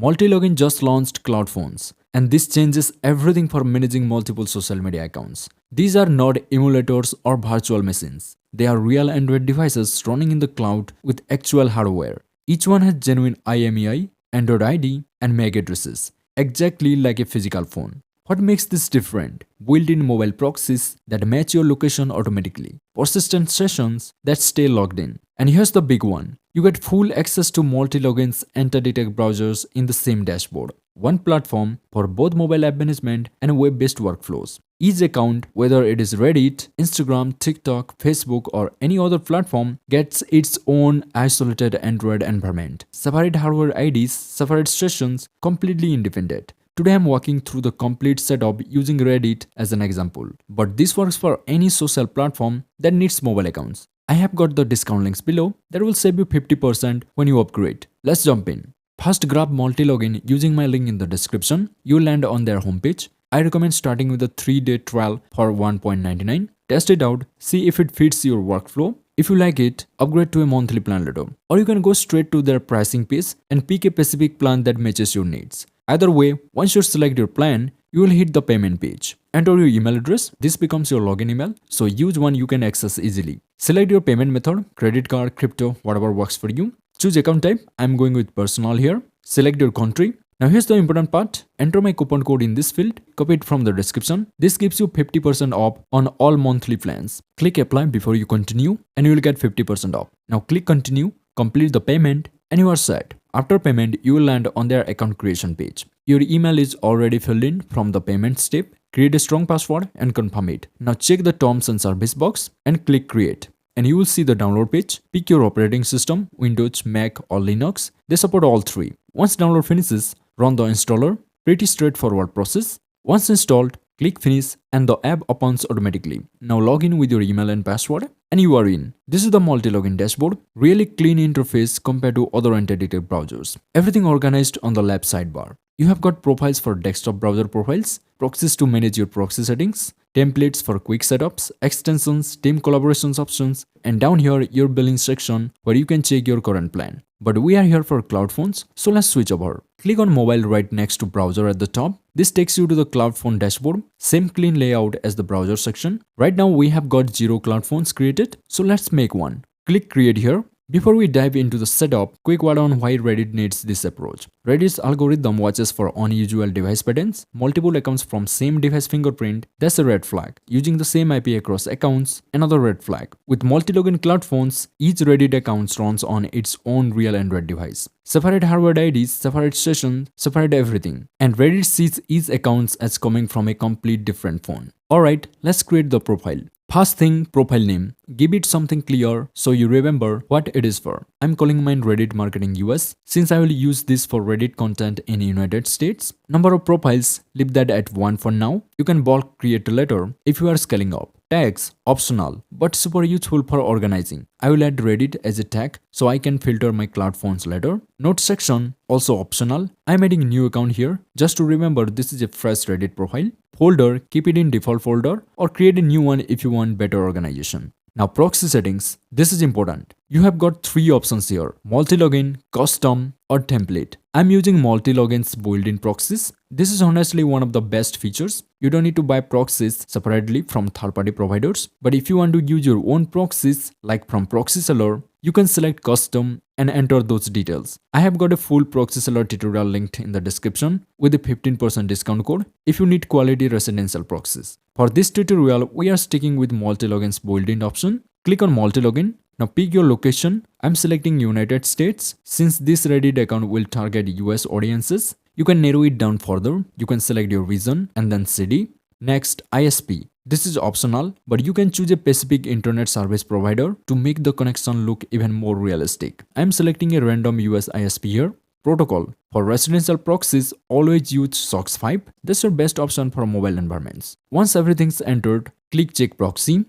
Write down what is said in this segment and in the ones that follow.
Multilogin just launched Cloud Phones, and this changes everything for managing multiple social media accounts. These are not emulators or virtual machines. They are real Android devices running in the cloud with actual hardware. Each one has genuine IMEI, Android ID, and MAC addresses, exactly like a physical phone. What makes this different? Built-in mobile proxies that match your location automatically, persistent sessions that stay logged in. And here's the big one. You get full access to Multilogin's anti-detect browsers in the same dashboard. One platform for both mobile app management and web-based workflows. Each account, whether it is Reddit, Instagram, TikTok, Facebook, or any other platform, gets its own isolated Android environment. Separate hardware IDs, separate sessions, completely independent. Today I'm walking through the complete setup using Reddit as an example. But this works for any social platform that needs mobile accounts. I have got the discount links below that will save you 50% when you upgrade. Let's jump in. First, grab Multilogin using my link in the description. You'll land on their homepage. I recommend starting with a 3-day trial for $1.99. Test it out, see if it fits your workflow. If you like it, upgrade to a monthly plan later. Or you can go straight to their pricing page and pick a specific plan that matches your needs. Either way, once you select your plan, you will hit the payment page. Enter your email address. This becomes your login email, so use one you can access easily. Select your payment method, credit card, crypto, whatever works for you. Choose account type. I'm going with personal here. Select your country. Now here's the important part. Enter my coupon code in this field. Copy it from the description. This gives you 50% off on all monthly plans. Click apply before you continue and you will get 50% off. Now click continue, complete the payment and you are set. After payment, you will land on their account creation page. Your email is already filled in from the payment step. Create a strong password and confirm it. Now check the terms and service box and click create. And you will see the download page. Pick your operating system, Windows, Mac or Linux. They support all three. Once download finishes, run the installer. Pretty straightforward process. Once installed, click finish and the app opens automatically. Now log in with your email and password and you are in. This is the Multilogin dashboard. Really clean interface compared to other anti-detect browsers. Everything organized on the left sidebar. You have got profiles for desktop browser profiles, proxies to manage your proxy settings, templates for quick setups, extensions, team collaborations options, and down here your billing section where you can check your current plan. But we are here for cloud phones, so let's switch over. Click on mobile right next to browser at the top. This takes you to the cloud phone dashboard. Same clean layout as the browser section. Right now we have got 0 cloud phones created, so let's make one. Click create here. Before we dive into the setup, quick word on why Reddit needs this approach. Reddit's algorithm watches for unusual device patterns, multiple accounts from same device fingerprint. That's a red flag. Using the same IP across accounts, another red flag. With Multilogin Cloud Phones, each Reddit account runs on its own real Android device. Separate hardware IDs, separate sessions, separate everything. And Reddit sees each account as coming from a complete different phone. Alright, let's create the profile. First thing, profile name. Give it something clear so you remember what it is for. I'm calling mine Reddit Marketing US since I will use this for Reddit content in United States. Number of profiles, leave that at 1 for now. You can bulk create later if you are scaling up. Tags, optional, but super useful for organizing. I will add Reddit as a tag so I can filter my cloud phones later. Notes section, also optional. I'm adding a new account here just to remember this is a fresh Reddit profile. Folder, keep it in default folder or create a new one if you want better organization. Now proxy settings, this is important. You have got 3 options here, Multilogin, custom or template. I'm using Multilogin's built-in proxies. This is honestly one of the best features. You don't need to buy proxies separately from third-party providers. But if you want to use your own proxies like from proxy seller, you can select custom and enter those details. I have got a full proxy seller tutorial linked in the description with a 15% discount code if you need quality residential proxies. For this tutorial, we are sticking with Multilogin's built-in option. Click on Multilogin. Now pick your location. I'm selecting United States. Since this Reddit account will target US audiences, you can narrow it down further. You can select your region and then city. Next, ISP. This is optional, but you can choose a specific internet service provider to make the connection look even more realistic. I'm selecting a random US ISP here. Protocol. For residential proxies, always use SOCKS 5. That's your best option for mobile environments. Once everything's entered, click check proxy.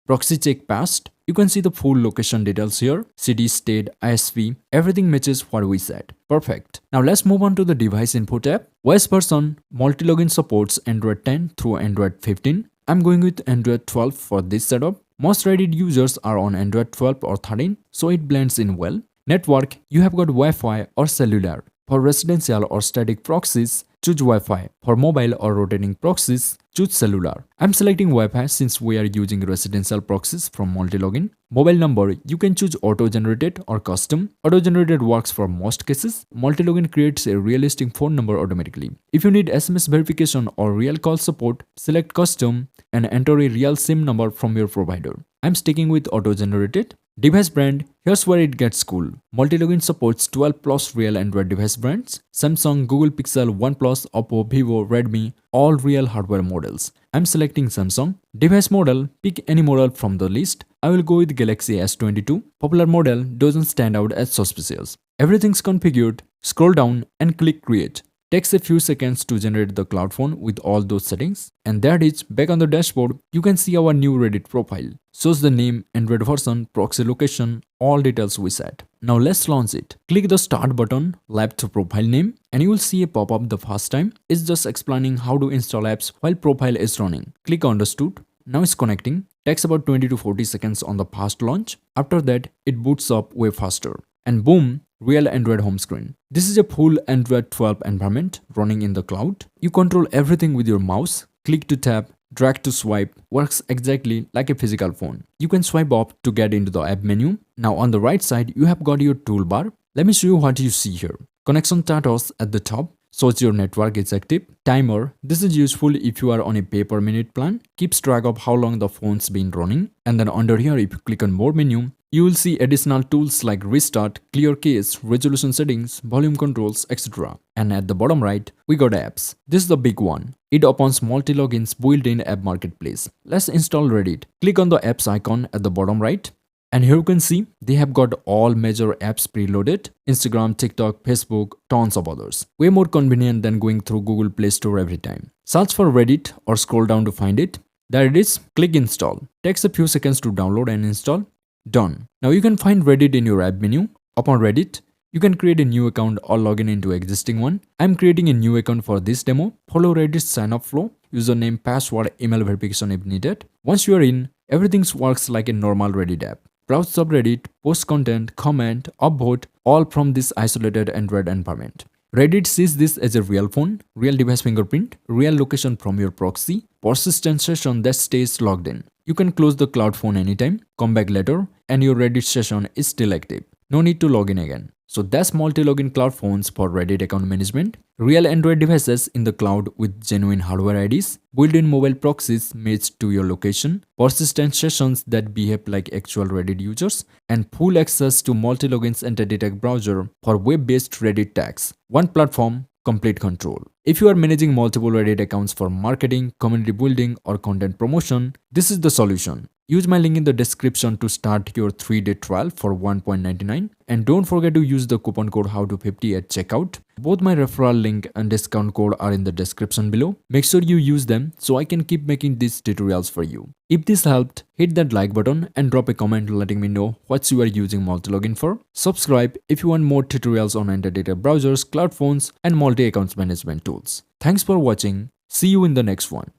Proxy check passed. You can see the full location details here. City, state, ISP, everything matches what we said. Perfect. Now let's move on to the device info tab. OS version, Multilogin supports Android 10 through Android 15. I'm going with Android 12 for this setup. Most Reddit users are on Android 12 or 13, so it blends in well. Network, you have got Wi-Fi or cellular. For residential or static proxies, choose Wi-Fi. For mobile or rotating proxies, choose cellular. I'm selecting Wi-Fi since we are using residential proxies from Multilogin. Mobile number, you can choose auto-generated or custom. Auto-generated works for most cases. Multilogin creates a realistic phone number automatically. If you need SMS verification or real call support, select custom and enter a real SIM number from your provider. I'm sticking with auto-generated. Device brand, here's where it gets cool. Multilogin supports 12 plus real Android device brands: Samsung, Google Pixel, OnePlus, Oppo, Vivo, Redmi, all real hardware models. I'm selecting Samsung. Device model, pick any model from the list. I will go with Galaxy S22. Popular model doesn't stand out as suspicious. Everything's configured. Scroll down and click create. Takes a few seconds to generate the cloud phone with all those settings. And there it is, back on the dashboard, you can see our new Reddit profile. Shows the name, Android version, proxy location, all details we set. Now let's launch it. Click the start button, left to profile name, and you will see a pop-up the first time. It's just explaining how to install apps while profile is running. Click understood. Now it's connecting. Takes about 20 to 40 seconds on the fast launch. After that, it boots up way faster. And boom, real Android home screen. This is a full Android 12 environment running in the cloud. You control everything with your mouse. Click to tap, drag to swipe, works exactly like a physical phone. You can swipe up to get into the app menu. Now on the right side, you have got your toolbar. Let me show you what you see here. Connection status at the top shows your network is active. Timer, this is useful if you are on a pay per minute plan. Keeps track of how long the phone's been running. And then under here, if you click on more menu, you will see additional tools like restart, clear case, resolution settings, volume controls, etc. And at the bottom right, we got apps. This is the big one. It opens Multilogin's built-in app marketplace. Let's install Reddit. Click on the apps icon at the bottom right. And here you can see they have got all major apps preloaded: Instagram, TikTok, Facebook, tons of others. Way more convenient than going through Google Play Store every time. Search for Reddit or scroll down to find it. There it is. Click install. Takes a few seconds to download and install. Done. Now you can find Reddit in your app menu. Upon Reddit, you can create a new account or log in into existing one. I'm creating a new account for this demo. Follow Reddit's sign up flow. Username, password, email verification if needed. Once you are in, everything works like a normal Reddit app. Browse subreddit, post content, comment, upvote, all from this isolated Android environment. Reddit sees this as a real phone, real device fingerprint, real location from your proxy, persistent session that stays logged in. You can close the cloud phone anytime, come back later, and your Reddit session is still active. No need to log in again. So that's Multilogin Cloud Phones for Reddit account management. Real Android devices in the cloud with genuine hardware IDs, built-in mobile proxies matched to your location, persistent sessions that behave like actual Reddit users, and full access to Multilogin's anti-detect browser for web-based Reddit tags. One platform, complete control. If you are managing multiple Reddit accounts for marketing, community building, or content promotion, this is the solution. Use my link in the description to start your 3-day trial for $1.99, and don't forget to use the coupon code HOWTO50 at checkout. Both my referral link and discount code are in the description below. Make sure you use them so I can keep making these tutorials for you. If this helped, hit that like button and drop a comment letting me know what you are using Multilogin for. Subscribe if you want more tutorials on anti-data browsers, cloud phones, and multi-accounts management tools. Thanks for watching. See you in the next one.